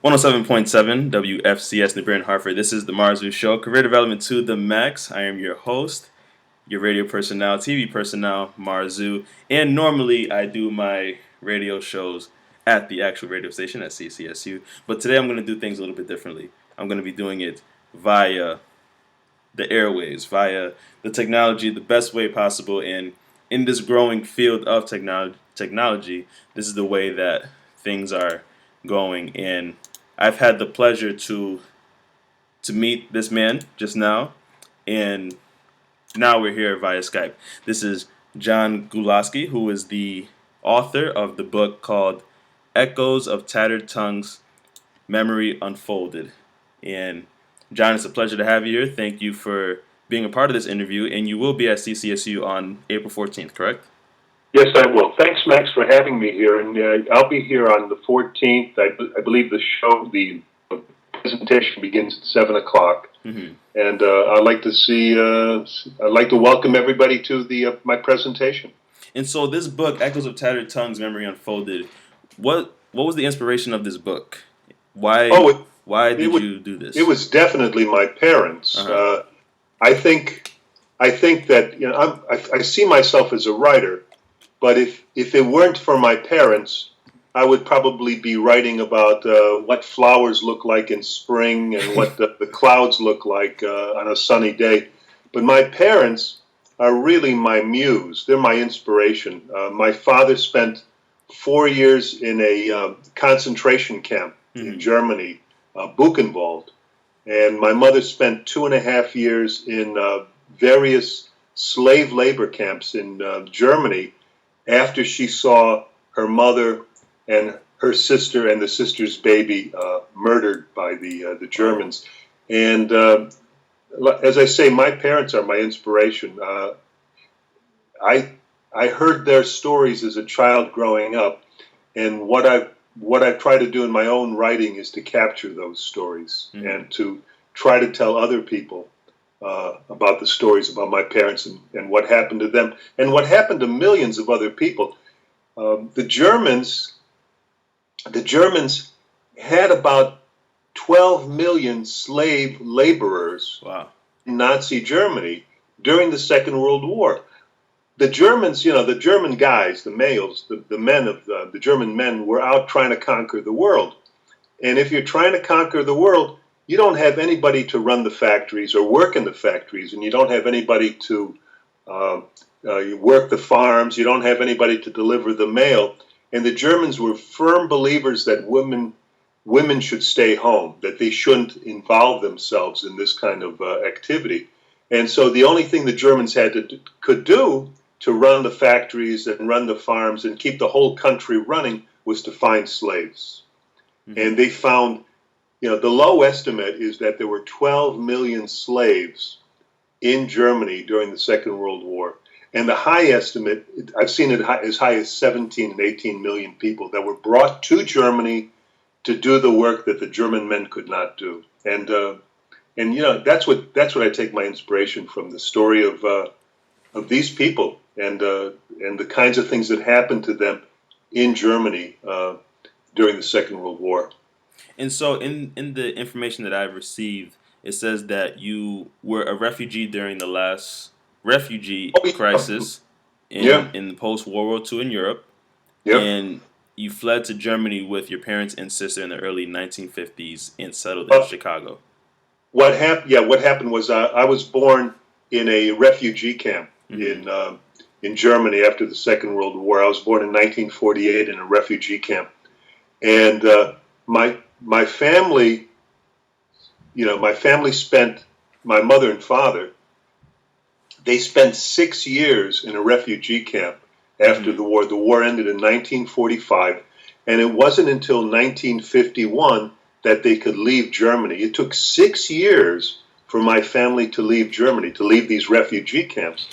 107.7 WFCS New Britain, Hartford. This is the Marzu Show, career development to the max. I am your host, your radio personnel, TV personnel, Marzu. And normally I do my radio shows at the actual radio station at CCSU. But today I'm going to do things a little bit differently. I'm going to be doing it via the airways, via the technology, the best way possible. And in this growing field of technology, this is the way that things are going. And I've had the pleasure to meet this man just now, and now we're here via Skype. This is John Gulaski, who is the author of the book called Echoes of Tattered Tongues, Memory Unfolded. And John, it's a pleasure to have you here. Thank you for being a part of this interview, and you will be at CCSU on April 14th, correct? Yes, I will. Thanks, Max, for having me here. And I'll be here on the 14th. I believe the presentation begins at 7 o'clock. Mm-hmm. And I'd like to welcome everybody to my presentation. And so this book, Echoes of Tattered Tongues, Memory Unfolded, what was the inspiration of this book? Why did you do this? It was definitely my parents. Uh-huh. I think that I see myself as a writer, but if it weren't for my parents, I would probably be writing about what flowers look like in spring and what the clouds look like on a sunny day. But my parents are really my muse. They're my inspiration. My father spent 4 years in a concentration camp in Germany, Buchenwald. And my mother spent 2.5 years in various slave labor camps in Germany after she saw her mother and her sister and the sister's baby murdered by the Germans. And as I say, my parents are my inspiration. I heard their stories as a child growing up, and what I try to do in my own writing is to capture those stories and to try to tell other people about the stories about my parents and what happened to them and what happened to millions of other people. The Germans had about 12 million slave laborers in Nazi Germany during the Second World War. The Germans, the German guys, the males, the men of the German men were out trying to conquer the world. And if you're trying to conquer the world, you don't have anybody to run the factories or work in the factories, and you don't have anybody to work the farms. You don't have anybody to deliver the mail. And the Germans were firm believers that women should stay home, that they shouldn't involve themselves in this kind of activity. And so the only thing the Germans could do to run the factories and run the farms and keep the whole country running was to find slaves. And they found, the low estimate is that there were 12 million slaves in Germany during the Second World War. And the high estimate, I've seen it as high as 17 and 18 million people that were brought to Germany to do the work that the German men could not do. And that's what I take my inspiration from, the story of these people and the kinds of things that happened to them in Germany during the Second World War. And so in the information that I've received, it says that you were a refugee during the last refugee crisis in the post-World War II in Europe. Yep. And you fled to Germany with your parents and sister in the early 1950s and settled in Chicago. What happened was I was born in a refugee camp in Germany after the Second World War. I was born in 1948 in a refugee camp, and my family, my mother and father, they spent 6 years in a refugee camp after the war. The war ended in 1945, and it wasn't until 1951 that they could leave Germany. It took 6 years for my family to leave Germany, to leave these refugee camps.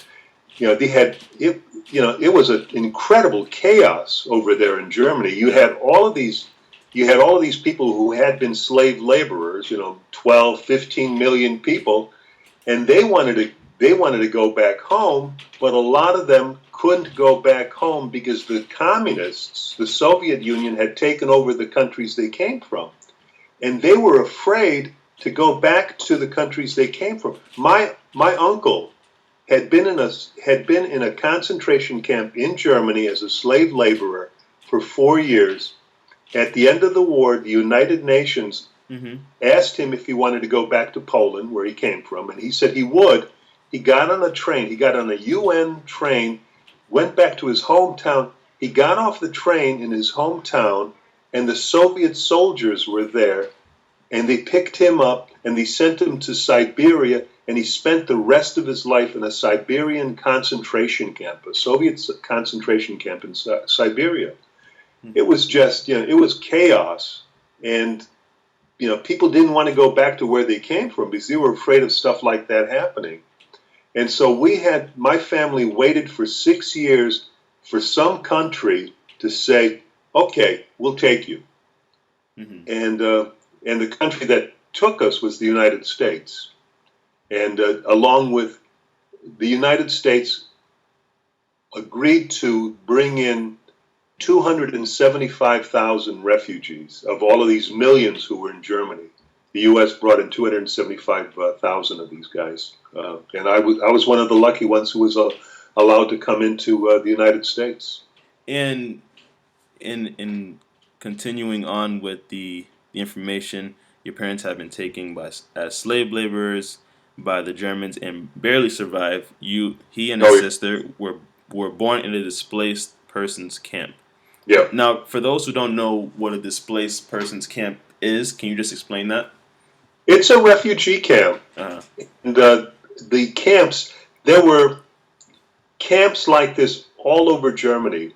It was an incredible chaos over there in Germany. You had all of these people who had been slave laborers, 12, 15 million people, and they wanted to go back home, but a lot of them couldn't go back home because the communists, the Soviet Union, had taken over the countries they came from. and they were afraid to go back to the countries they came from. My uncle had been in a concentration camp in Germany as a slave laborer for 4 years. At the end of the war, the United Nations asked him if he wanted to go back to Poland, where he came from, and he said he would. He got on a train. He got on a UN train, went back to his hometown. He got off the train in his hometown, and the Soviet soldiers were there, and they picked him up, and they sent him to Siberia, and he spent the rest of his life in a Siberian concentration camp, a Soviet concentration camp in Siberia. It was just, it was chaos. And, people didn't want to go back to where they came from because they were afraid of stuff like that happening. And so my family waited for 6 years for some country to say, okay, we'll take you. And the country that took us was the United States. And along with the United States agreed to bring in 275,000 refugees of all of these millions who were in Germany. The U.S. brought in 275,000 of these guys, and I was one of the lucky ones who was allowed to come into the United States. And in continuing on with the information, your parents have been taken as slave laborers by the Germans and barely survived. He and his sister were born in a displaced persons camp. Yeah. Now, for those who don't know what a displaced persons camp is, can you just explain that? It's a refugee camp. And the camps, there were camps like this all over Germany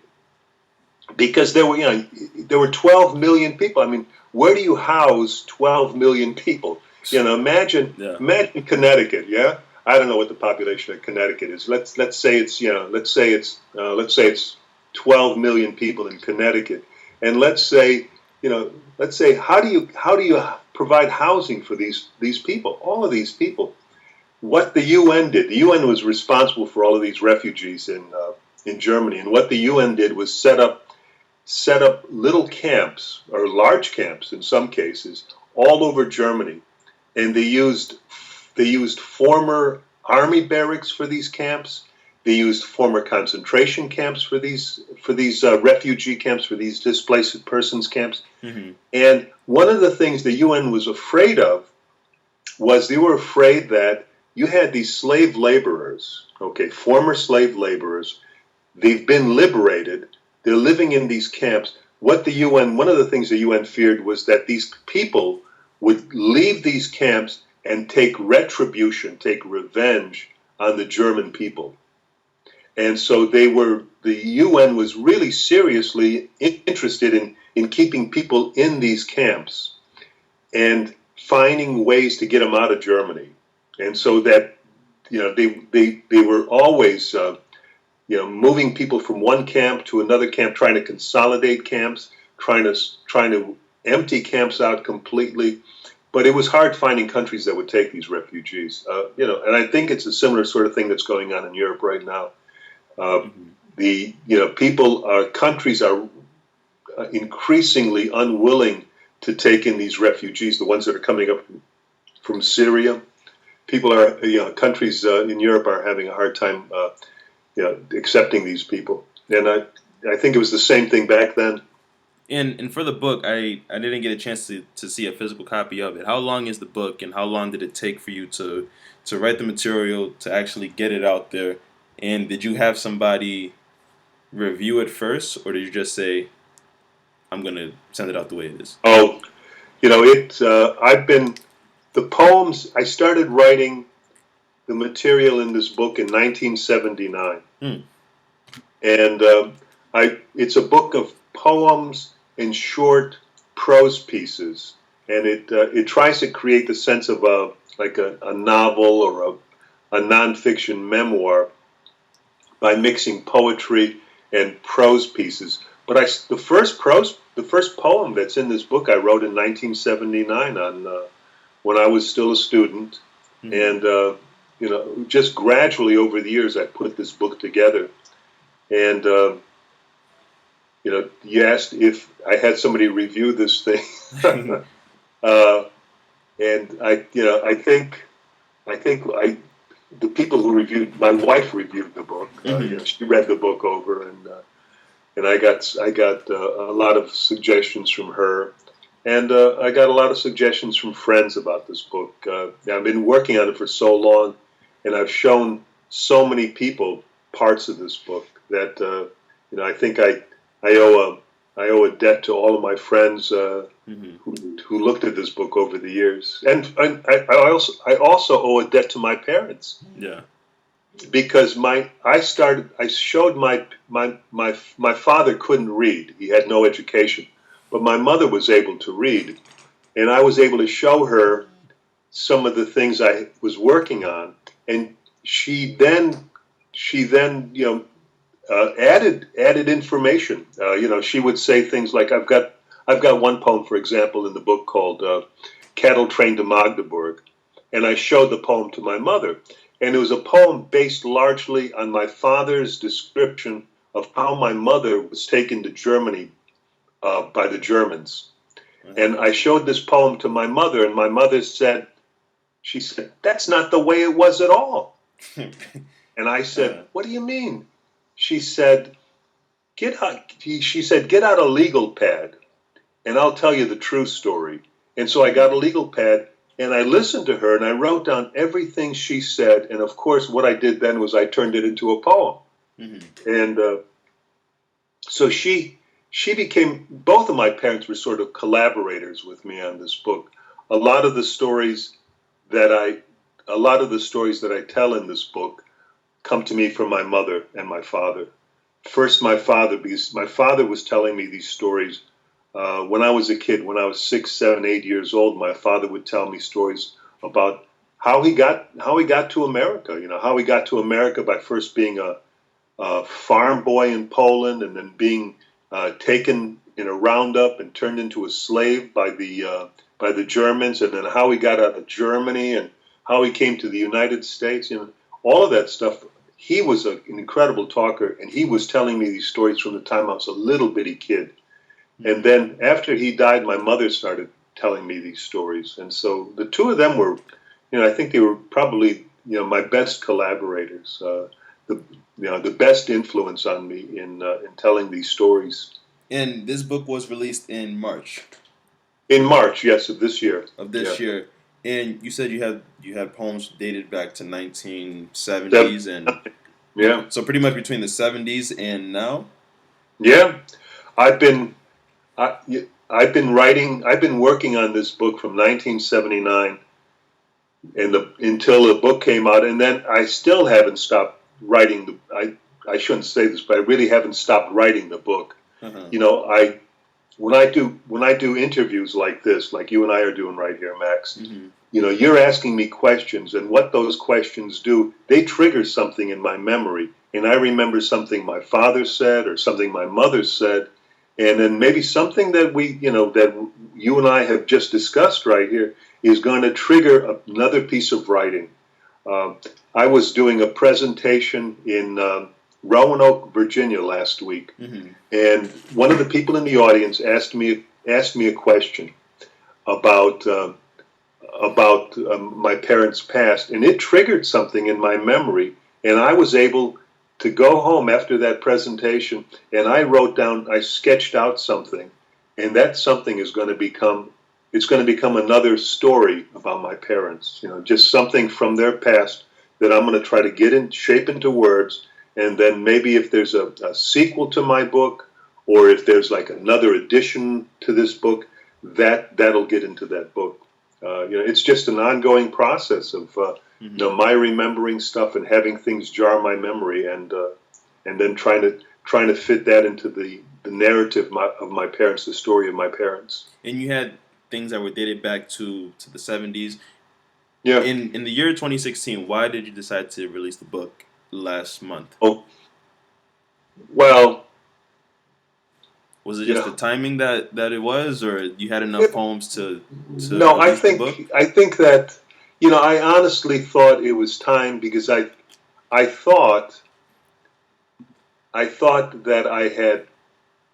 because there were 12 million people. I mean, where do you house 12 million people? Imagine Connecticut, yeah? I don't know what the population of Connecticut is. Let's say it's 12 million people in Connecticut, and let's say how do you provide housing for these people, all of these people? What the UN did, the UN was responsible for all of these refugees in Germany, and what the UN did was set up little camps or large camps in some cases all over Germany, and they used former army barracks for these camps. They used former concentration camps for these refugee camps, for these displaced persons camps. And one of the things the UN was afraid of was they were afraid that you had these slave laborers, former slave laborers. They've been liberated. They're living in these camps. One of the things the UN feared was that these people would leave these camps and take retribution, take revenge on the German people. And so the UN was really seriously interested in keeping people in these camps and finding ways to get them out of Germany. And so that, they were always, moving people from one camp to another camp, trying to consolidate camps, trying to empty camps out completely. But it was hard finding countries that would take these refugees, and I think it's a similar sort of thing that's going on in Europe right now. Countries are increasingly unwilling to take in these refugees, the ones that are coming up from Syria. Countries in Europe are having a hard time, accepting these people. And I think it was the same thing back then. And for the book, I didn't get a chance to see a physical copy of it. How long is the book, and how long did it take for you to write the material, to actually get it out there? And did you have somebody review it first, or did you just say, I'm going to send it out the way it is? Oh, the poems, I started writing the material in this book in 1979. And it's a book of poems and short prose pieces. And it tries to create the sense of a novel or a nonfiction memoir by mixing poetry and prose pieces. But the first poem that's in this book I wrote in 1979 when I was still a student, and just gradually over the years I put this book together. And you asked if I had somebody review this thing. Uh, and the people who reviewed, my wife reviewed the book. Mm-hmm. She read the book over, and I got a lot of suggestions from her, and I got a lot of suggestions from friends about this book. I've been working on it for so long, and I've shown so many people parts of this book that I think I owe a debt to all of my friends Mm-hmm. who looked at this book over the years, and I also owe a debt to my parents Yeah. because I showed my father couldn't read. He had no education, but my mother was able to read, and I was able to show her some of the things I was working on, and she then added information. She would say things like, I've got one poem, for example, in the book called "Cattle Train to Magdeburg," and I showed the poem to my mother, and it was a poem based largely on my father's description of how my mother was taken to Germany by the Germans. Uh-huh. And I showed this poem to my mother, and my mother said, she said, "That's not the way it was at all." And I said, uh, "What do you mean?" She said, "Get out a legal pad, and I'll tell you the true story." And so I got a legal pad, and I listened to her, and I wrote down everything she said. And of course, what I did then was I turned it into a poem. mm-hmm. And so she became. Both of my parents were sort of collaborators with me on this book. A lot of the stories that I, a lot of the stories that I tell in this book come to me from my mother and my father. First, my father, because my father was telling me these stories when I was a kid. When I was 6, 7, 8 years old, my father would tell me stories about how he got to America. How he got to America by first being a farm boy in Poland, and then being taken in a roundup and turned into a slave by the Germans, and then how he got out of Germany and how he came to the United States. All of that stuff. He was an incredible talker, and he was telling me these stories from the time I was a little bitty kid. And Mm-hmm. then after he died, my mother started telling me these stories. And so the two of them were, I think they were probably, my best collaborators, the, the best influence on me in telling these stories. And this book was released in March In March, yes, of this year. of Yeah. this year. And you said you had poems dated back to Seven, 1970s and yeah. so pretty much between the 70s and now. Yeah. I've been, I, I've been working on this book from 1979 until the book came out, and then I still haven't stopped writing. I shouldn't say this, but I really haven't stopped writing the book. Uh-huh. I when I do interviews like this, like you and I are doing right here, Max. Mm-hmm. You're asking me questions, and what those questions do, they trigger something in my memory, and I remember something my father said or something my mother said, and then maybe something that you and I have just discussed right here is going to trigger another piece of writing. Um, I was doing a presentation in Roanoke, Virginia last week, Mm-hmm. and one of the people in the audience asked me a question about my parents' past, and it triggered something in my memory, and I was able to go home after that presentation, and I sketched out something, and that something is going to become another story about my parents. Just something from their past that I'm going to try to get in shape into words, and then maybe if there's a sequel to my book, or if there's like another addition to this book, that'll get into that book. It's just an ongoing process of Mm-hmm. my remembering stuff and having things jar my memory, and then trying to fit that into the narrative of my parents, the story of my parents. And you had things that were dated back to the 70s. Yeah. In the year 2016, why did you decide to release the book last month? Oh, well, Was it you just the know, timing that it was, or you had enough it, poems to no, I release the think book? I think that I honestly thought it was time because I thought I thought that I had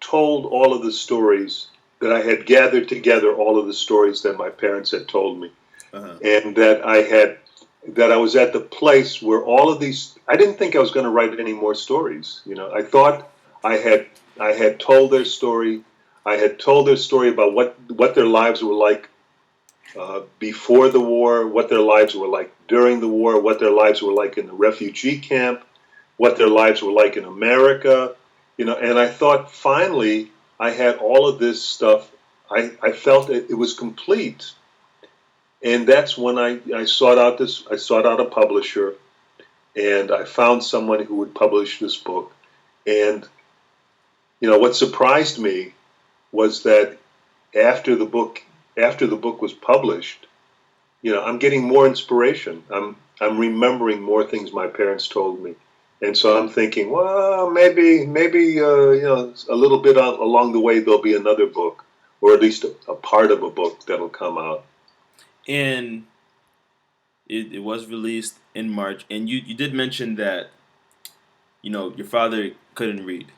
told all of the stories that I had gathered together all of the stories that my parents had told me, and that I was at the place where all of these. I didn't think I was going to write any more stories. I thought I had I had told their story. I had told their story about what their lives were like before the war, what their lives were like during the war, what their lives were like in the refugee camp, what their lives were like in America, and I thought finally I had all of this stuff. I felt it was complete. And that's when I sought out a publisher, and I found someone who would publish this book. And what surprised me was that after the book after the book was published, I'm getting more inspiration. I'm remembering more things my parents told me, and so I'm thinking, well, maybe a little bit along the way there'll be another book, or at least a part of a book that'll come out. And it was released in March, and you did mention that your father couldn't read.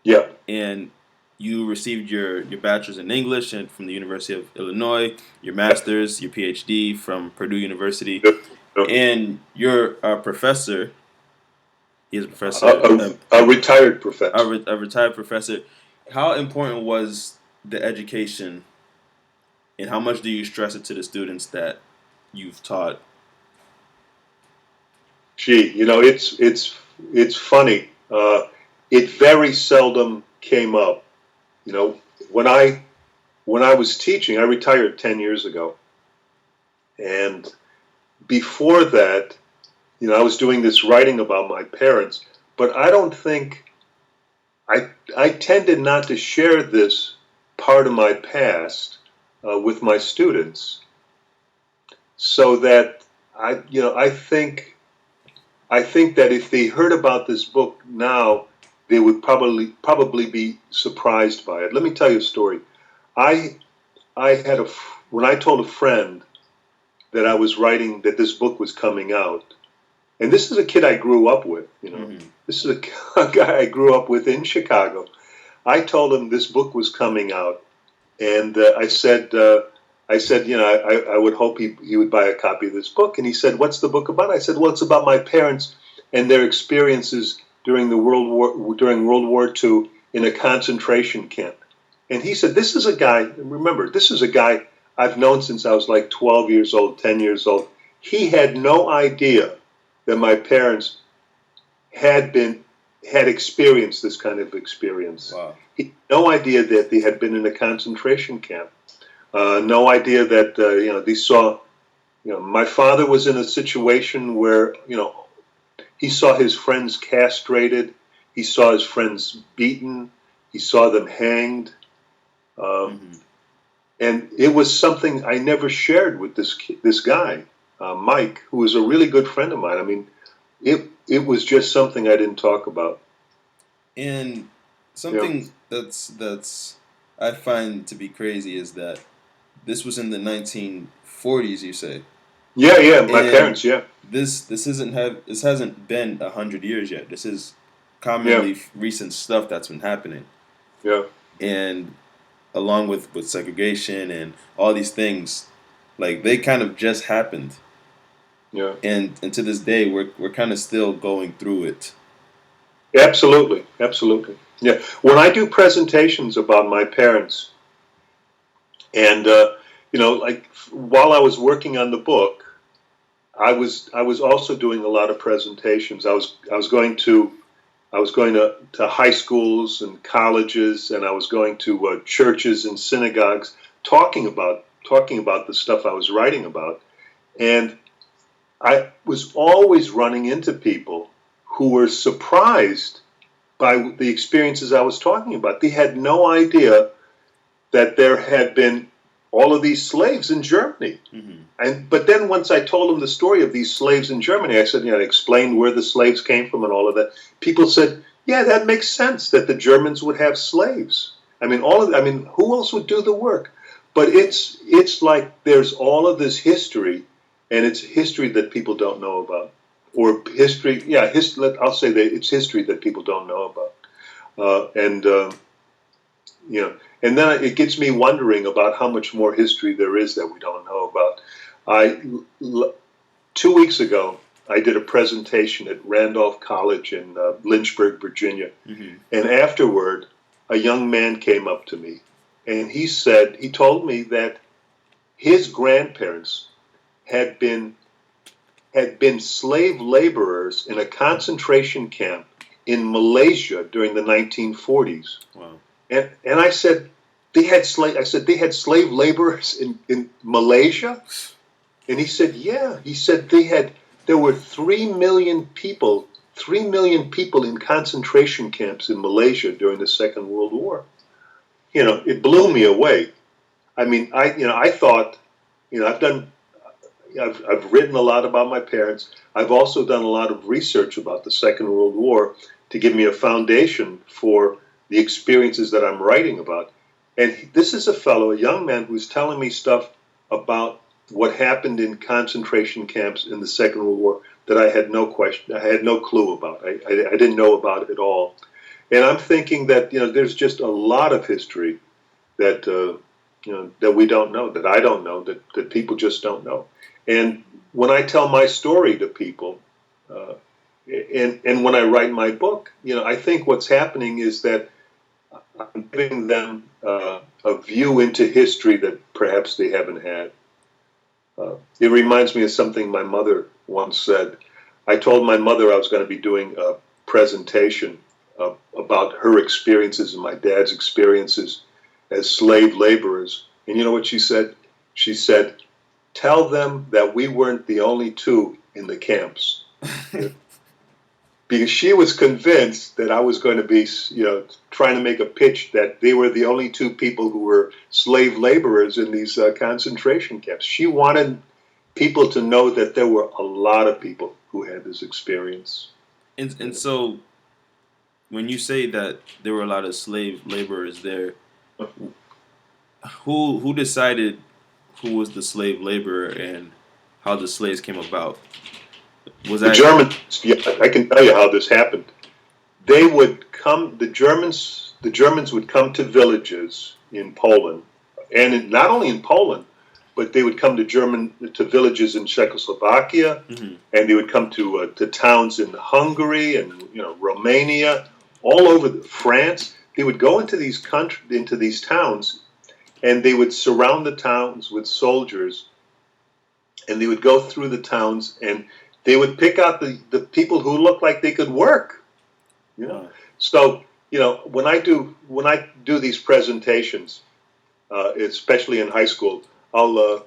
Yeah. And you received your bachelor's in English and from the University of Illinois, your master's, your PhD from Purdue University, Yep. Yep. and you're a professor. He is a professor, a retired professor. A retired professor. How important was the education, and how much do you stress it to the students that you've taught? Gee, it's funny. It very seldom came up. When I was teaching, I retired 10 years ago, and before that, I was doing this writing about my parents. But I don't think I tended not to share this part of my past with my students, so that I think that if they heard about this book now, they would probably be surprised by it. Let me tell you a story. I had when I told a friend that I was writing, that this book was coming out, and this is a kid I grew up with. This is a guy I grew up with in Chicago. I told him this book was coming out, and I said, I would hope he would buy a copy of this book. And he said, "What's the book about?" I said, "Well, it's about my parents and their experiences during World War II in a concentration camp." And he said, "This is a guy. Remember, this is a guy I've known since I was like 12 years old, 10 years old. He had no idea that my parents had experienced this kind of experience. Wow. He had no idea that they had been in a concentration camp. No idea that they saw. My father was in a situation where he saw his friends castrated, he saw his friends beaten, he saw them hanged, and it was something I never shared with this guy, Mike, who was a really good friend of mine. I mean, it was just something I didn't talk about. And something that's I find to be crazy is that this was in the 1940s. You say? Yeah, my parents. Yeah. This hasn't been 100 years yet. This is commonly recent stuff that's been happening. Yeah. And along with segregation and all these things, like they kind of just happened. Yeah. And to this day, we're kind of still going through it. Absolutely. Yeah. When I do presentations about my parents, and like while I was working on the book, I was also doing a lot of presentations. I was going to high schools and colleges, and I was going to churches and synagogues, talking about the stuff I was writing about, and I was always running into people who were surprised by the experiences I was talking about. They had no idea that there had been all of these slaves in Germany. But then once I told them the story of these slaves in Germany, I said, I explained where the slaves came from and all of that. People said, "Yeah, that makes sense that the Germans would have slaves. I mean, who else would do the work?" But it's like there's all of this history, and it's history that people don't know about, or history. Yeah, I'll say that it's history that people don't know about, And then it gets me wondering about how much more history there is that we don't know about. I 2 weeks ago, I did a presentation at Randolph College in Lynchburg, Virginia. Mm-hmm. And afterward, a young man came up to me, and he told me that his grandparents had been slave laborers in a concentration camp in Malaysia during the 1940s. Wow. And I said, they had slave laborers in Malaysia? And he said, yeah. He said there were 3 million people in concentration camps in Malaysia during the Second World War. It blew me away. I mean, I thought, I've written a lot about my parents. I've also done a lot of research about the Second World War to give me a foundation for the experiences that I'm writing about. And this is a young man, who's telling me stuff about what happened in concentration camps in the Second World War that I had no clue about. I didn't know about it at all. And I'm thinking that there's just a lot of history that that we don't know, that I don't know, that people just don't know. And when I tell my story to people, and when I write my book, I think what's happening is that I'm giving them a view into history that perhaps they haven't had. It reminds me of something my mother once said. I told my mother I was going to be doing a presentation about her experiences and my dad's experiences as slave laborers. And you know what she said? She said, tell them that we weren't the only two in the camps. Because she was convinced that I was going to be, trying to make a pitch that they were the only two people who were slave laborers in these concentration camps. She wanted people to know that there were a lot of people who had this experience. And so, when you say that there were a lot of slave laborers there, who decided who was the slave laborer and how the slaves came about? Was the that Germans? Yeah, I can tell you how this happened. They would come. The Germans would come to villages in Poland, and not only in Poland, but they would come to villages in Czechoslovakia, mm-hmm. and they would come to towns in Hungary and Romania, all over France. They would go into these towns, and they would surround the towns with soldiers, and they would go through the towns, and they would pick out the people who looked like they could work. So when I do these presentations, especially in high school, I'll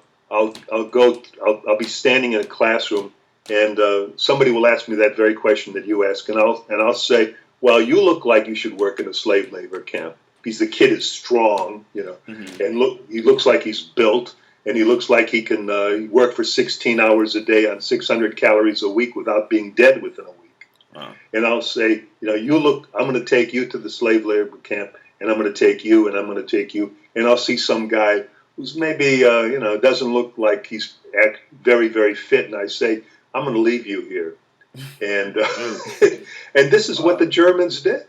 be standing in a classroom, and somebody will ask me that very question that you ask, and I'll say, well, you look like you should work in a slave labor camp, because the kid is strong, mm-hmm. and he looks like he's built, and he looks like he can work for 16 hours a day on 600 calories a week without being dead within a week. Wow. And I'll say, I'm going to take you to the slave labor camp, and I'm going to take you, and I'm going to take you, and I'll see some guy who's maybe, doesn't look like he's very, very fit, and I say, I'm going to leave you here. And and this is what the Germans did.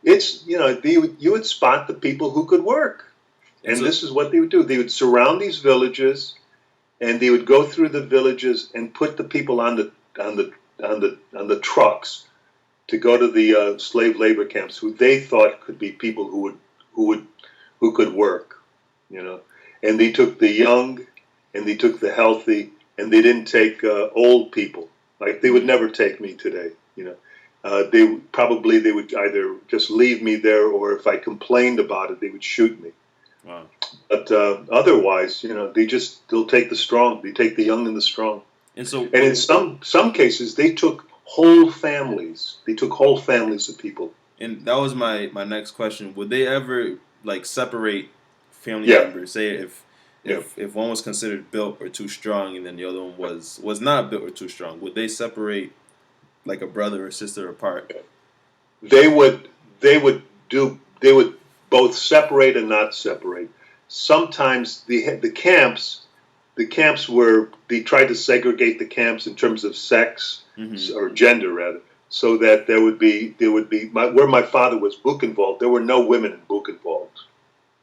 It's you would spot the people who could work, and this is what they would do. They would surround these villages, and they would go through the villages and put the people on the trucks to go to the slave labor camps, who they thought could be people who could work. And they took the young, and they took the healthy, and they didn't take old people. Like they would never take me today. They would either just leave me there, or if I complained about it, they would shoot me. Wow. But otherwise, they'll take the strong. They take the young and the strong. And in some cases, they took whole families. They took whole families of people. And that was my next question. Would they ever separate family members? Say if one was considered built or too strong, and then the other one was not built or too strong, would they separate like a brother or sister apart? They would both separate and not separate. Sometimes the camps were, they tried to segregate the camps in terms of sex, mm-hmm. or gender rather, so that there would be where my father was Buchenwald, there were no women in Buchenwald.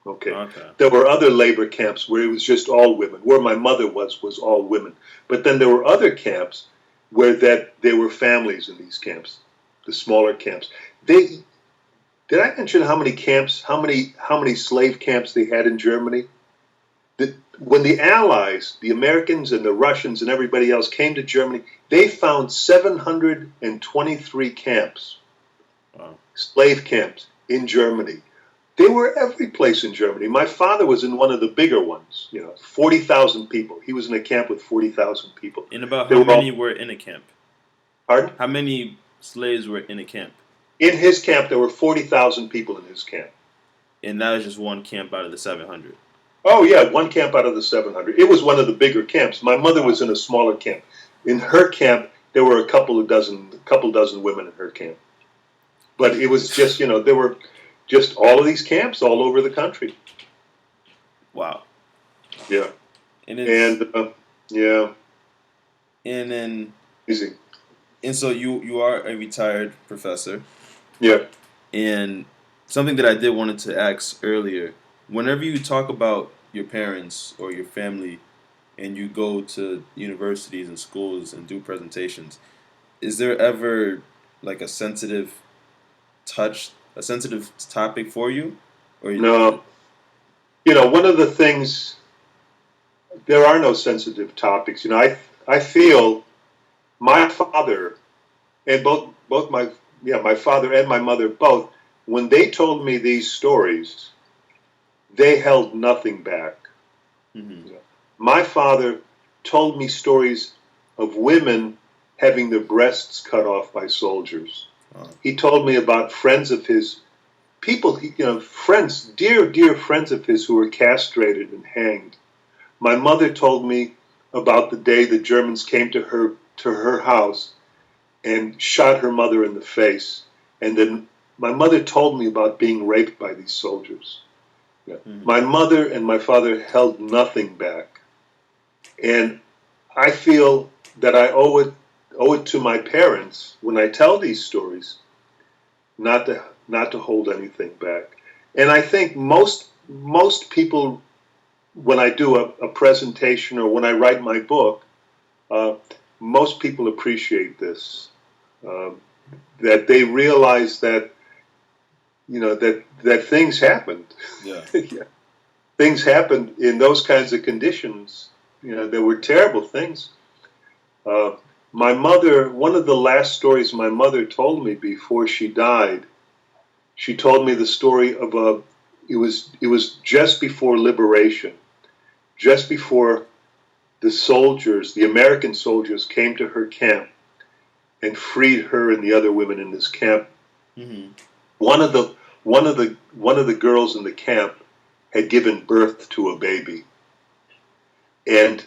Okay. Okay. There were other labor camps where it was just all women. Where my mother was all women. But then there were other camps where there were families in these camps, the smaller camps. They did I mention how many camps, how many slave camps they had in Germany? When the Allies, the Americans and the Russians and everybody else came to Germany, they found 723 camps, Wow. slave camps in Germany. They were every place in Germany. My father was in one of the bigger ones, 40,000 people. He was in a camp with 40,000 people. And about They how were many all, were in a camp? pardon? How many slaves were in a camp? In his camp, there were 40,000 people in his camp. And that was just one camp out of the 700. Oh, yeah, one camp out of the 700. It was one of the bigger camps. My mother was in a smaller camp. In her camp, there were a couple dozen women in her camp. But it was just, there were just all of these camps all over the country. Wow. Yeah. And yeah. And then Easy. And so you are a retired professor. Yeah. And something that I did wanted to ask earlier, whenever you talk about your parents or your family and you go to universities and schools and do presentations, is there ever like a sensitive topic for you? Or No. One of the things, there are no sensitive topics. I feel my father and both my father and my mother both, when they told me these stories, they held nothing back. Mm-hmm. My father told me stories of women having their breasts cut off by soldiers. He told me about friends of his, friends, dear friends of his who were castrated and hanged. My mother told me about the day the Germans came to her house and shot her mother in the face. And then my mother told me about being raped by these soldiers. Yeah. Mm-hmm. My mother and my father held nothing back. And I feel that I owe it to my parents when I tell these stories not to hold anything back. And I think most people, when I do a presentation or when I write my book, most people appreciate this. That they realize that that things happened. Yeah. Yeah. Things happened in those kinds of conditions. There were terrible things. My mother, one of the last stories my mother told me before she died, she told me the story of it was just before liberation, just before the American soldiers came to her camp and freed her and the other women in this camp. Mm-hmm. One of the girls in the camp had given birth to a baby. And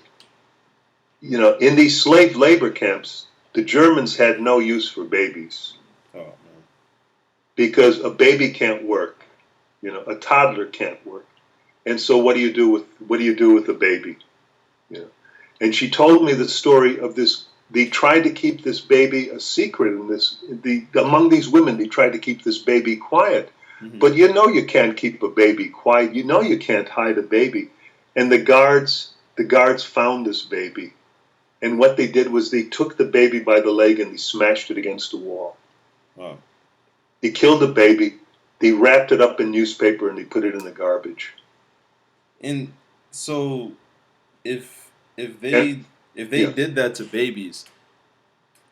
in these slave labor camps, the Germans had no use for babies. Oh, man. Because a baby can't work. A toddler can't work. And so what do you do with a baby? And she told me the story of this. They tried to keep this baby a secret among these women. They tried to keep this baby quiet. Mm-hmm. But you can't keep a baby quiet. You can't hide a baby. And the guards found this baby. And what they did was they took the baby by the leg and they smashed it against the wall. Wow. They killed the baby. They wrapped it up in newspaper and they put it in the garbage. And so, if they did that to babies,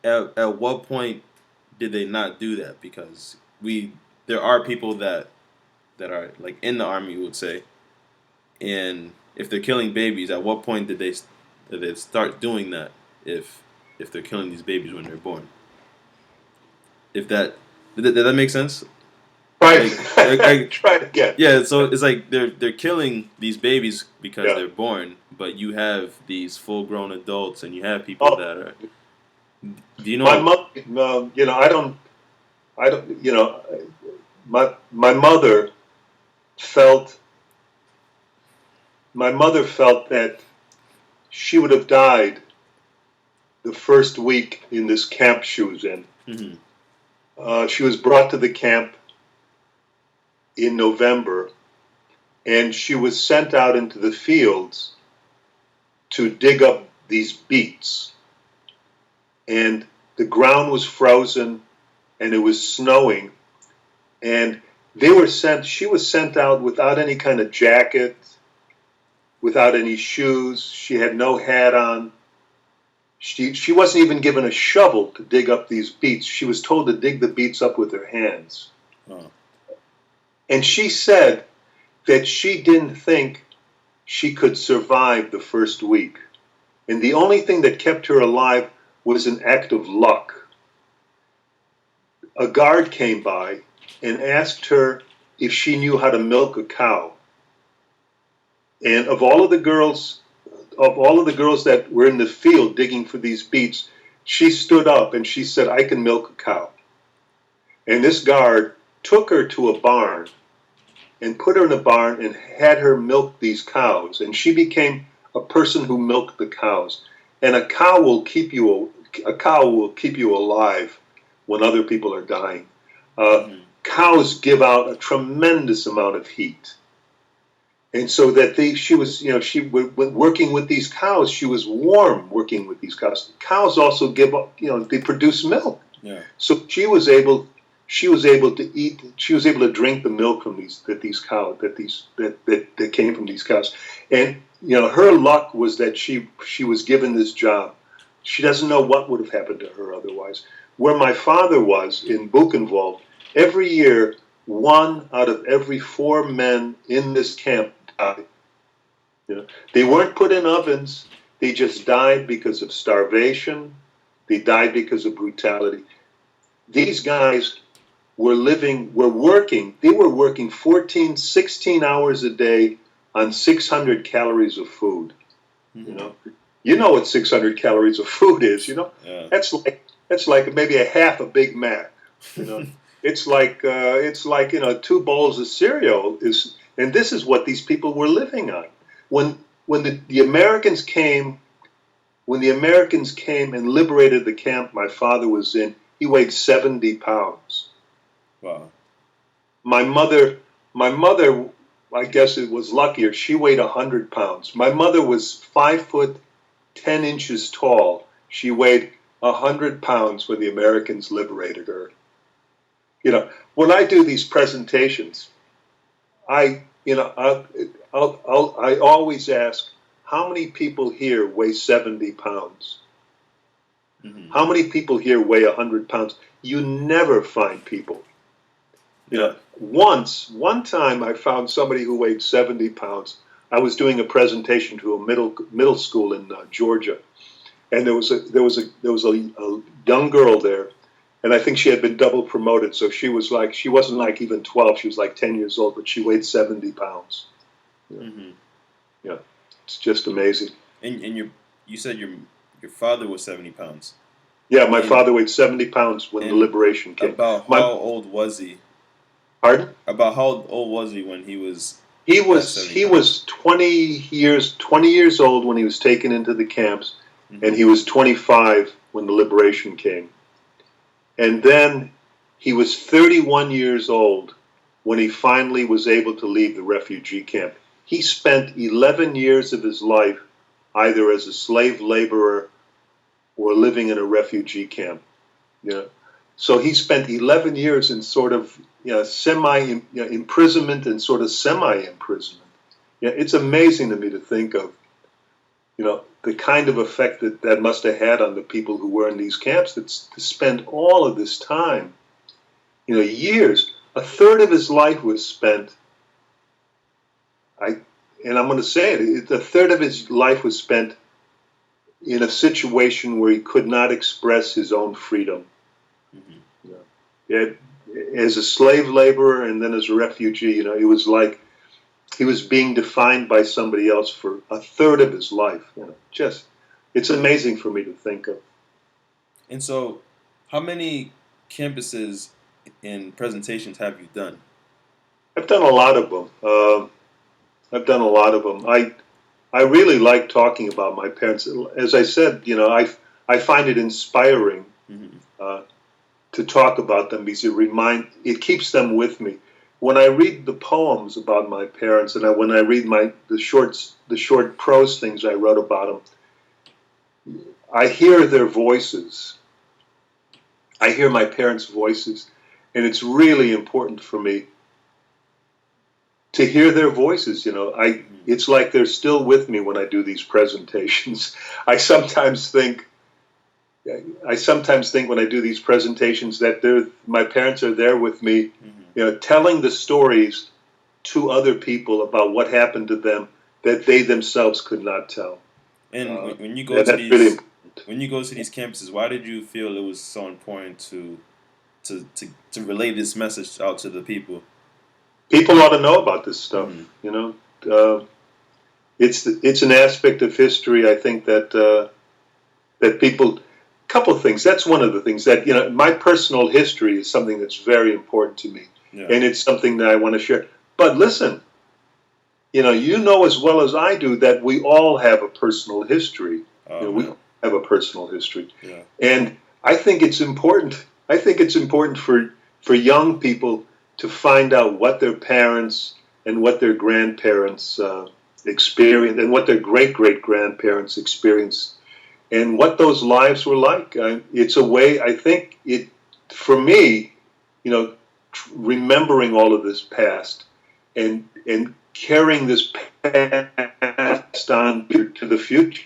at what point did they not do that? Because there are people that are like in the army, you would say, and if they're killing babies, at what point did they start doing that? If they're killing these babies when they're born, did that make sense? Right. Try it again. Yeah, so it's like they're killing these babies because they're born, but you have these full-grown adults, and you have people that are. Do you know? My mom, I don't, my mother felt that she would have died the first week in this camp she was in. Mm-hmm. She was brought to the camp in November, and she was sent out into the fields to dig up these beets. And the ground was frozen, and it was snowing, and she was sent out without any kind of jacket, without any shoes. She had no hat on. She wasn't even given a shovel to dig up these beets. She was told to dig the beets up with her hands. Oh. And she said that she didn't think she could survive the first week. And the only thing that kept her alive was an act of luck. A guard came by and asked her if she knew how to milk a cow. And of all of the girls that were in the field digging for these beets, she stood up and she said, "I can milk a cow." And this guard took her to a barn and put her in a barn and had her milk these cows. And she became a person who milked the cows. And a cow will keep you alive when other people are dying. Cows give out a tremendous amount of heat. And so that she was working with these cows, she was warm working with these cows. Cows also they produce milk. Yeah. So she was able to eat, she was able to drink the milk from these cows that came from these cows. And her luck was that she was given this job. She doesn't know what would have happened to her otherwise. Where my father was in Buchenwald, every year 1 out of every 4 men in this camp died. They weren't put in ovens. They just died because of starvation. They died because of brutality. These guys were working 14, 16 hours a day on 600 calories of food. Mm-hmm. You know what 600 calories of food is, Yeah. That's like maybe a half a Big Mac, It's like 2 bowls of cereal and this is what these people were living on. When the Americans came and liberated the camp my father was in, he weighed 70 pounds. Wow. My mother, I guess it was luckier. She weighed 100 pounds. My mother was 5 foot 10 inches tall. She weighed 100 pounds when the Americans liberated her. When I do these presentations, I always ask, how many people here weigh 70 pounds? Mm-hmm. How many people here weigh 100 pounds? You never find people. One time I found somebody who weighed 70 pounds. I was doing a presentation to a middle school in Georgia, and there was a young girl there, and I think she had been double promoted, so she wasn't like even 12, she was like 10 years old, but she weighed 70 pounds. Mm-hmm. Yeah, it's just amazing. And you said your father was 70 pounds. Yeah, my father weighed 70 pounds when the liberation came. About how old was he? Pardon? About how old was he when he was? He was 20 years old when he was taken into the camps, mm-hmm. and he was 25 when the liberation came. And then he was 31 years old when he finally was able to leave the refugee camp. He spent 11 years of his life either as a slave laborer or living in a refugee camp. So he spent 11 years in sort of imprisonment and sort of semi-imprisonment. It's amazing to me to think of, the kind of effect that must have had on the people who were in these camps to spend all of this time, years. A third of his life was spent, I'm going to say it, a third of his life was spent in a situation where he could not express his own freedom. Mm-hmm. As a slave laborer and then as a refugee, it was like he was being defined by somebody else for a third of his life. It's amazing for me to think of. And so, how many campuses and presentations have you done? I've done a lot of them. I really like talking about my parents. As I said, I find it inspiring mm-hmm. To talk about them because it keeps them with me. when I read the poems about my parents, and when I read the short prose things I wrote about them, I hear their voices. I hear my parents' voices, and it's really important for me to hear their voices. It's like they're still with me when I do these presentations. I sometimes think when I do these presentations that my parents are there with me, telling the stories to other people about what happened to them that they themselves could not tell. And when you go And to that's really these important. campuses, why did you feel it was so important to relay this message out to the people? People ought to know about this stuff. It's an aspect of history. I think that people. Couple of things. That's one of the things that my personal history is something that's very important to me, and it's something that I want to share. But listen, you know as well as I do that we all have a personal history. We all have a personal history, and I think it's important. I think it's important for young people to find out what their parents and what their grandparents experienced, and what their great grandparents experienced, and what those lives were like. It's a way, I think, for me, remembering all of this past and carrying this past on to the future,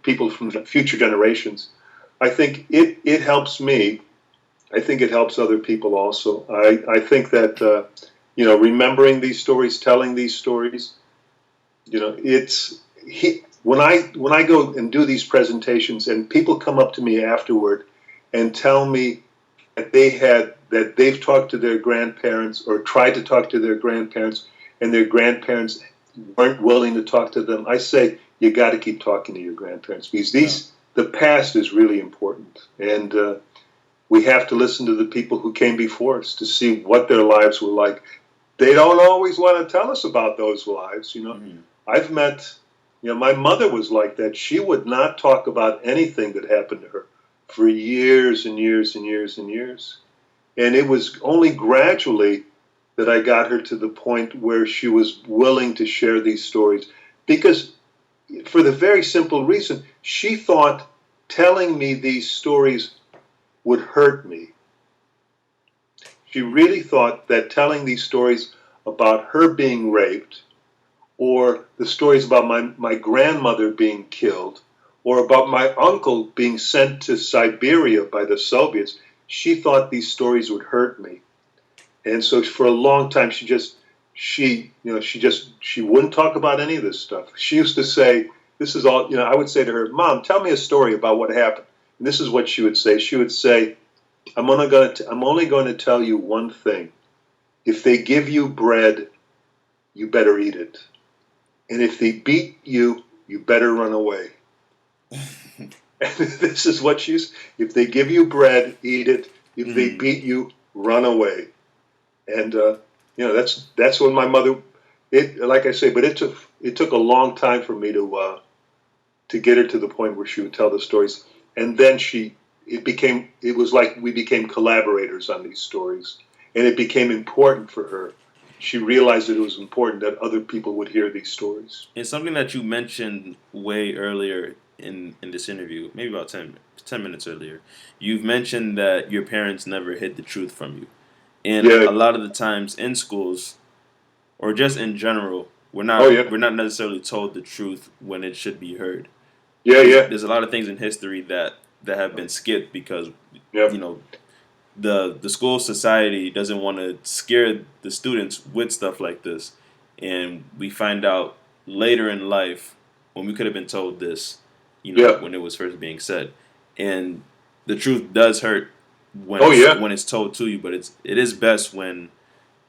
people from the future generations. I think it helps me. I think it helps other people also. I think that remembering these stories, telling these stories, when I go and do these presentations and people come up to me afterward and tell me that they've talked to their grandparents or tried to talk to their grandparents and their grandparents weren't willing to talk to them, I say you got to keep talking to your grandparents, because the past is really important, and we have to listen to the people who came before us to see what their lives were like. They don't always want to tell us about those lives. I've met. My mother was like that. She would not talk about anything that happened to her for years and years and years and years. And it was only gradually that I got her to the point where she was willing to share these stories. Because for the very simple reason, she thought telling me these stories would hurt me. She really thought that telling these stories about her being raped, or the stories about my grandmother being killed, or about my uncle being sent to Siberia by the Soviets, she thought these stories would hurt me. And so for a long time, she wouldn't talk about any of this stuff. She used to say, this is all, I would say to her, Mom, tell me a story about what happened. And this is what she would say. She would say, I'm only going to tell you one thing. If they give you bread, you better eat it. And if they beat you, you better run away. And this is what if they give you bread, eat it. If they beat you, run away. And that's when my mother. Like I say, but it took a long time for me to get her to the point where she would tell the stories. And then it was like we became collaborators on these stories, and it became important for her. She realized that it was important that other people would hear these stories. It's something that you mentioned way earlier in this interview, maybe about 10 minutes earlier. You've mentioned that your parents never hid the truth from you. And a lot of the times in schools, or just in general, we're not necessarily told the truth when it should be heard. There's a lot of things in history that have been skipped because the school society doesn't want to scare the students with stuff like this, and we find out later in life when we could have been told this, when it was first being said, and the truth does hurt when it's told to you, but it is best when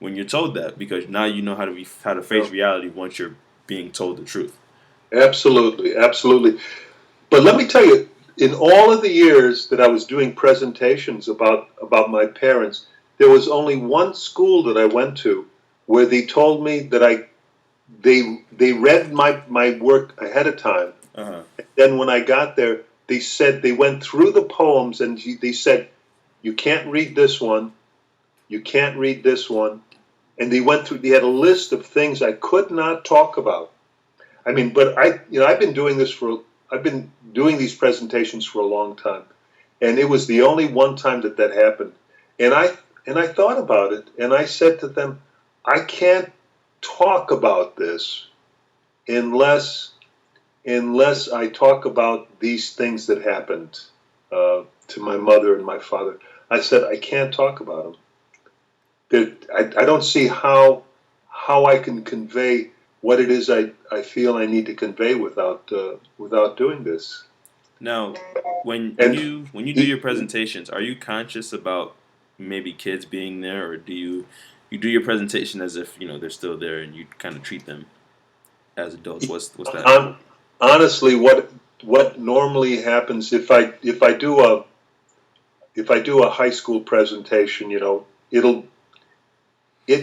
you're told that, because now you know how to face reality once you're being told the truth. Absolutely, absolutely. But let me tell you, in all of the years that I was doing presentations about my parents, there was only one school that I went to where they told me that they read my work ahead of time. Uh-huh. Then when I got there, they said they went through the poems and they said, you can't read this one, you can't read this one, and he had a list of things I could not talk about. I mean, but I've been doing these presentations for a long time, and it was the only one time that happened. And I thought about it, and I said to them, I can't talk about this unless I talk about these things that happened to my mother and my father. I said I can't talk about them. I don't see how I can convey what it is I feel I need to convey without doing this. Now, when you do your presentations, are you conscious about maybe kids being there, or do you do your presentation as if they're still there and you kind of treat them as adults? What's that? Honestly, what normally happens if I do a high school presentation, it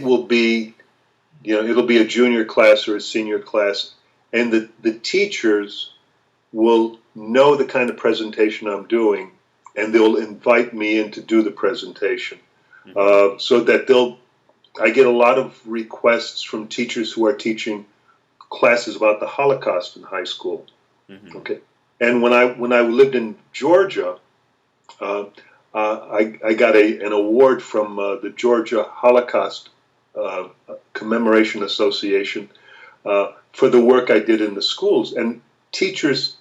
will be it'll be a junior class or a senior class, and the teachers will know the kind of presentation I'm doing, and they'll invite me in to do the presentation. So that I get a lot of requests from teachers who are teaching classes about the Holocaust in high school. Mm-hmm. Okay, and when I lived in Georgia, I got an award from the Georgia Holocaust Commemoration Association for the work I did in the schools, and teachers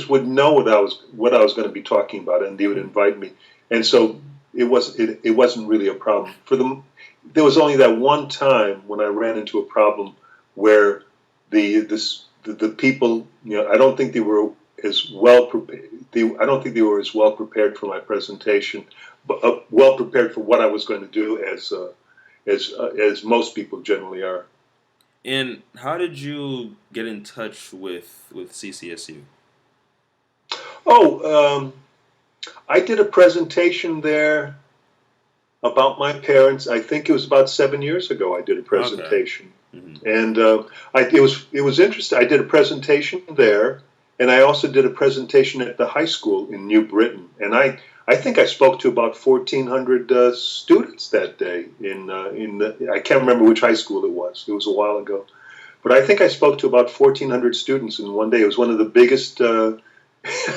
would know what I was going to be talking about, and they would invite me, and so it wasn't really a problem for them. There was only that one time when I ran into a problem where the people, I don't think they were as well prepared. I don't think they were as well prepared for my presentation, but well prepared for what I was going to do as most people generally are. And how did you get in touch with CCSU? Oh, I did a presentation there about my parents. I think it was about 7 years ago. I did a presentation, okay. Mm-hmm. And it was interesting. I did a presentation there, and I also did a presentation at the high school in New Britain. And I think I spoke to about 1,400 students that day. I can't remember which high school it was. It was a while ago, but I think I spoke to about 1,400 students in one day. It was one of the biggest.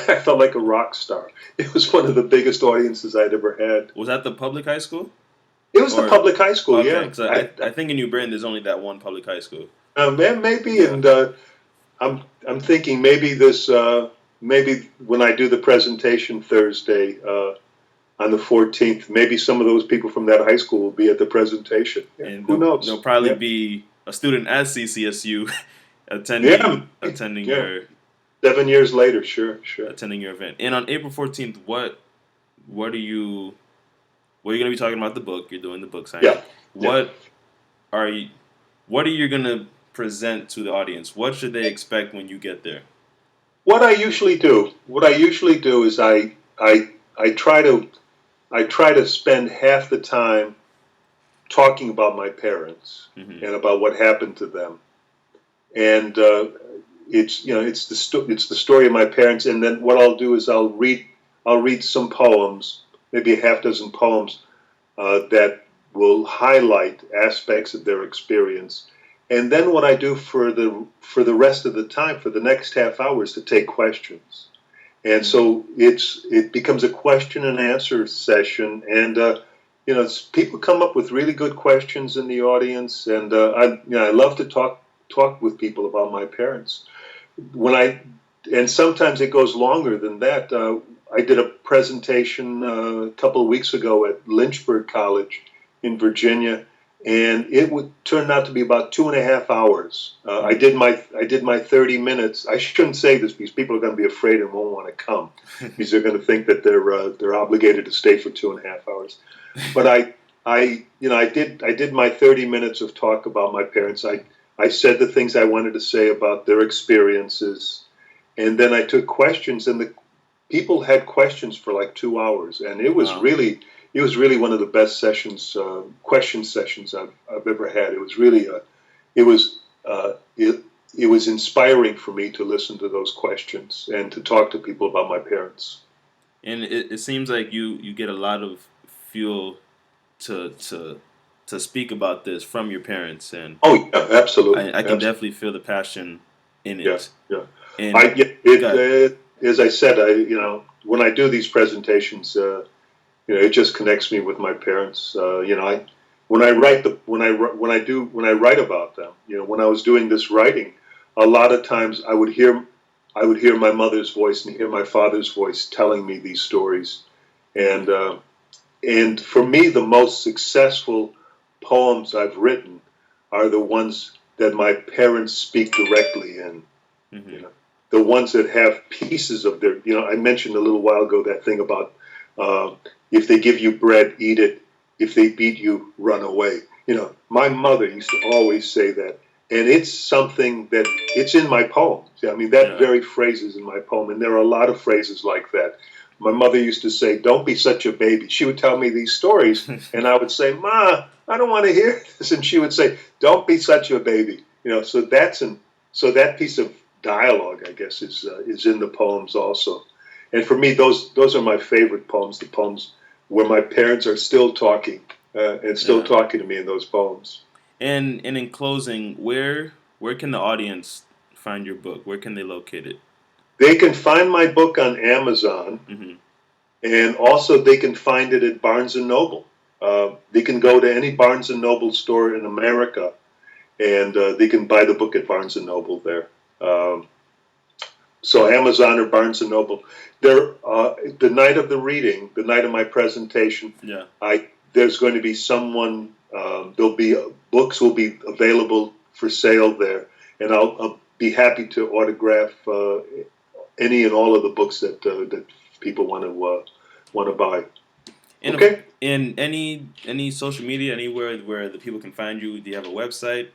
I felt like a rock star. It was one of the biggest audiences I'd ever had. Was that the public high school? It was the public high school, okay, yeah. Because I think in New Britain there's only that one public high school. Maybe, yeah. And I'm thinking maybe maybe when I do the presentation Thursday on the 14th, maybe some of those people from that high school will be at the presentation. Yeah, and who knows? There'll probably be a student at CCSU attending your. 7 years later, sure. Attending your event. And on April 14th, what are you going to be talking about? The book. You're doing the book signing. Yeah. What are you going to present to the audience? What should they expect when you get there? What I usually do is I try to spend half the time talking about my parents, mm-hmm. and about what happened to them. And it's the story of my parents, and then what I'll do is I'll read some poems, maybe a half dozen poems that will highlight aspects of their experience, and then what I do for the rest of the time, for the next half hour, is to take questions, and so it becomes a question and answer session, and people come up with really good questions in the audience, and I love to talk with people about my parents. And sometimes it goes longer than that. I did a presentation a couple of weeks ago at Lynchburg College in Virginia, and it turned out to be about 2.5 hours. I did my 30 minutes. I shouldn't say this because people are going to be afraid and won't want to come because they're going to think that they're obligated to stay for 2.5 hours. But I did my 30 minutes of talk about my parents. I said the things I wanted to say about their experiences, and then I took questions, and the people had questions for like 2 hours, and it was really one of the best question sessions I've ever had. It was really it was inspiring for me to listen to those questions and to talk to people about my parents. And it seems like you get a lot of fuel to to speak about this from your parents, and Oh yeah, absolutely. I can definitely feel the passion in Yeah, it. yeah. And God, As I said, when I do these presentations, it just connects me with my parents. When I write when I write about them, when I was doing this writing, a lot of times I would hear my mother's voice and hear my father's voice telling me these stories, and for me, the most successful poems I've written are the ones that my parents speak directly in. mm-hmm. You know, the ones that have pieces of their. I mentioned a little while ago that thing about uh, if they give you bread, eat it. If they beat you, run away. My mother used to always say that, and it's something that it's in my poems. I mean, that Yeah. very phrase is in my poem, and there are a lot of phrases like that. My mother used to say, "Don't be such a baby." She would tell me these stories, and I would say, "Ma, I don't want to hear this," and she would say, "Don't be such a baby." So that piece of dialogue, I guess, is in the poems also. And for me, those are my favorite poems. The poems where my parents are still talking and still Yeah. talking to me in those poems. And in closing, where can the audience find your book? Where can they locate it? They can find my book on Amazon, Mm-hmm. and also they can find it at Barnes and Noble. They can go to any Barnes and Noble store in America, and they can buy the book at Barnes and Noble there. Um, So Amazon or Barnes and Noble. The night of the reading, the night of my presentation, Yeah. there's going to be someone. There'll be books will be available for sale there, and I'll be happy to autograph any and all of the books that people want to buy. And Okay. in any social media, anywhere where the people can find you, do you have a website?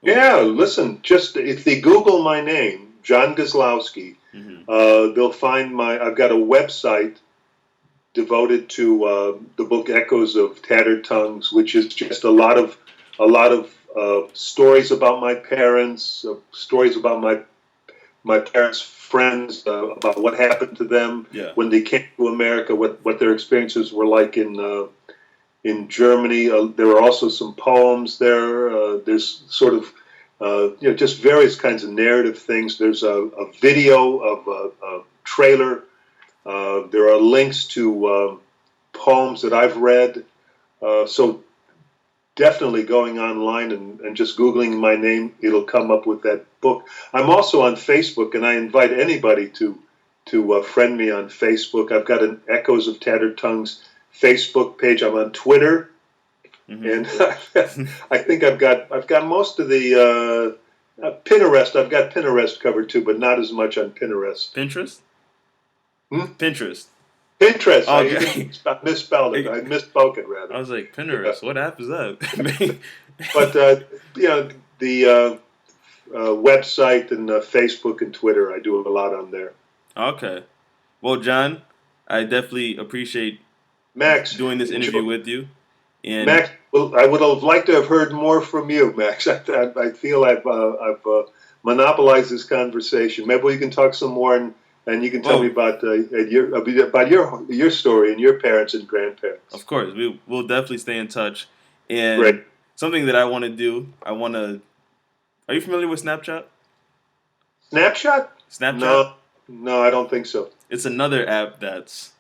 Or Yeah. Listen, just if they Google my name, John Guzlowski, mm-hmm. they'll find my. I've got a website devoted to the book Echoes of Tattered Tongues, which is just a lot of stories about my parents, stories about my parents' friends, about what happened to them Yeah. when they came to America, what their experiences were like in Germany. There are also some poems there. There's sort of just various kinds of narrative things. There's a video of a trailer. There are links to poems that I've read. So definitely going online and just Googling my name, it'll come up with that book. I'm also on Facebook, and I invite anybody to friend me on Facebook. I've got an Echoes of Tattered Tongues Facebook page. I'm on Twitter, Mm-hmm. and I think I've got most of the Pinterest. I've got Pinterest covered too, but not as much on Pinterest. Pinterest? Hmm? Pinterest. Pinterest. I even Okay. misspelled it. I misspoke it rather. I was like, Yeah. Pinterest. What app is that? But the website and Facebook and Twitter, I do a lot on there. Okay. Well, John, I definitely appreciate Max, doing this interview enjoy. with you. And Max, well, I would have liked to have heard more from you, Max. I feel I've monopolized this conversation. Maybe we can talk some more, and you can tell me well, about your story and your parents and grandparents. of course, we'll definitely stay in touch. And Great. something that I want to do, I want to. Are you familiar with Snapchat? Snapshot? Snapchat? No, no, I don't think so. It's another app that's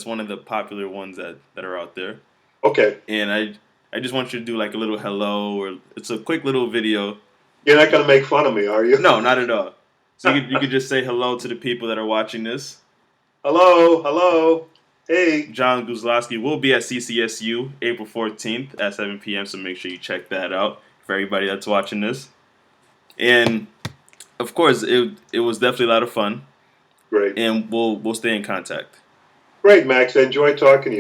one of the popular ones that are out there. Okay. And I just want you to do like a little hello, or it's a quick little video. You're not going to make fun of me, are you? No, not at all. So you could just say hello to the people that are watching this. Hello, hello. Hey. John Guzlowski will be at CCSU April 14th at 7 p.m. So make sure you check that out for everybody that's watching this. And of course, it was definitely a lot of fun. Great. And we'll stay in contact. Great, Max. I enjoyed talking to you.